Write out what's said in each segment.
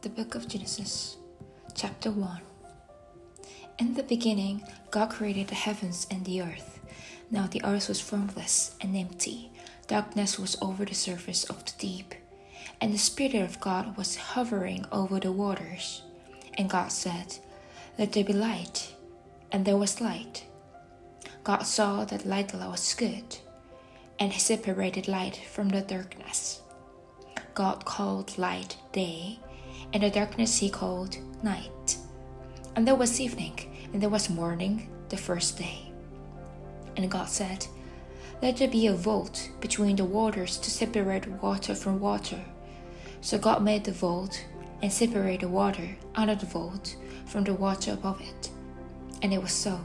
The Book of Genesis, Chapter 1. In the beginning, God created the heavens and the earth. Now the earth was formless and empty. Darkness was over the surface of the deep, and the Spirit of God was hovering over the waters. And God said, "Let there be light," and there was light. God saw that light was good, and He separated light from the darkness. God called light day, and the darkness He called night. And there was evening, and there was morning, the first day. And God said, "Let there be a vault between the waters to separate water from water." So God made the vault and separated the water under the vault from the water above it. And it was so.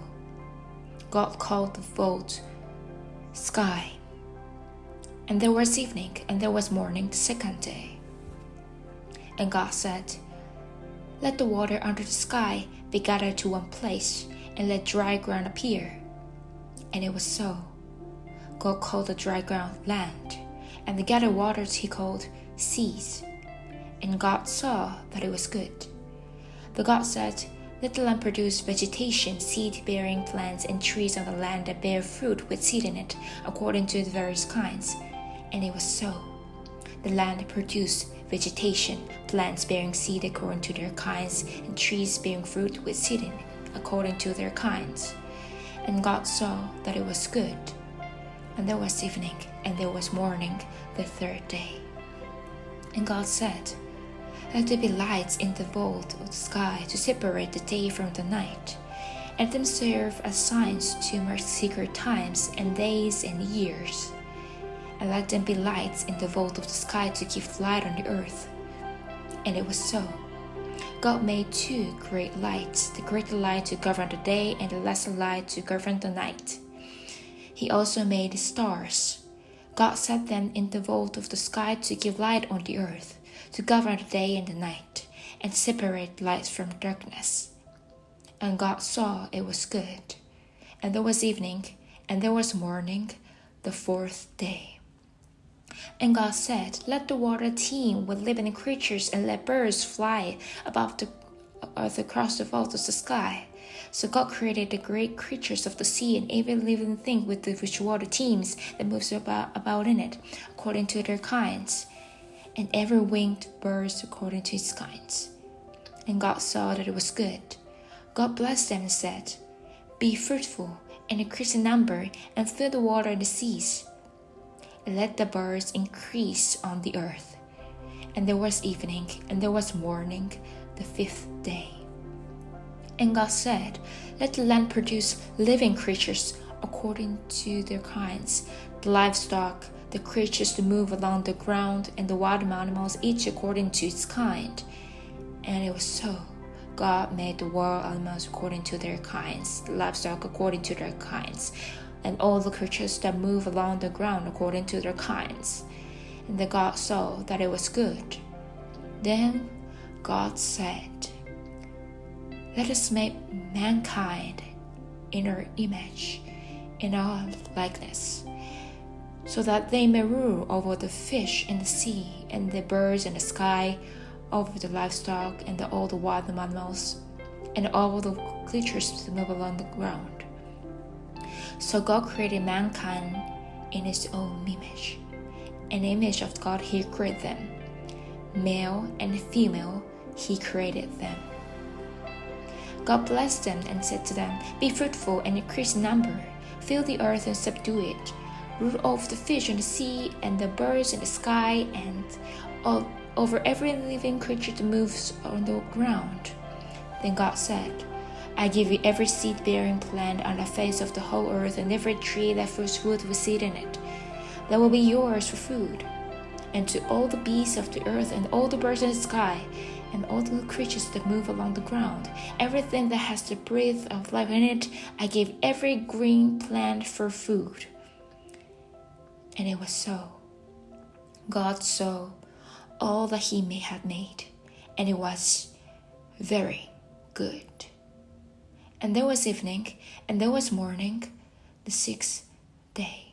God called the vault sky. And there was evening, and there was morning the second day. And God said, "Let the water under the sky be gathered to one place, and let dry ground appear." And it was so. God called the dry ground land, and the gathered waters He called seas. And God saw that it was good. But God said, "Let the land produce vegetation, seed-bearing plants, and trees on the land that bear fruit with seed in it, according to the various kinds." And it was so. The land produced vegetation, plants bearing seed according to their kinds, and trees bearing fruit with seed in it, according to their kinds. And God saw that it was good. And there was evening, and there was morning, the third day. And God said, "Let there be lights in the vault of the sky to separate the day from the night. Let them serve as signs to mark secret times and days and years. And let them be lights in the vault of the sky to give light on the earth." And it was so. God made two great lights, the greater light to govern the day and the lesser light to govern the night. He also made the stars. God set them in the vault of the sky to give light on the earth, to govern the day and the night, and separate light from darkness. And God saw it was good. And there was evening, and there was morning, the fourth day. And God said, "Let the water teem with living creatures, and let birds fly above the earth across the vault of the sky." So God created the great creatures of the sea and every living thing with which water teems that moves about in it, according to their kinds, and every winged bird according to its kinds. And God saw that it was good. God blessed them and said, "Be fruitful and increase in number, and fill the water in the seas. And let the birds increase on the earth." And there was evening, and there was morning, the fifth day. And God said, "Let the land produce living creatures according to their kinds, the livestock, the creatures that move along the ground, and the wild animals, each according to its kind." And it was so. God made the wild animals according to their kinds, the livestock according to their kinds, and all the creatures that move along the ground according to their kinds. And the God saw that it was good. Then God said, "Let us make mankind in our image, in our likeness, so that they may rule over the fish in the sea, and the birds in the sky, over the livestock, and all the wild animals, and all the creatures that move along the ground." So God created mankind in His own image. In the image of God He created them. Male and female He created them. God blessed them and said to them, "Be fruitful and increase in number. Fill the earth and subdue it. Rule over the fish in the sea and the birds in the sky, and over every living creature that moves on the ground." Then God said, "I give you every seed-bearing plant on the face of the whole earth, and every tree that fruits fruit with seed in it. That will be yours for food. And to all the beasts of the earth, and all the birds in the sky, and all the creatures that move along the ground, everything that has the breath of life in it, I gave every green plant for food." And it was so. God saw all that He had made, and it was very good. And there was evening, and there was morning, the sixth day.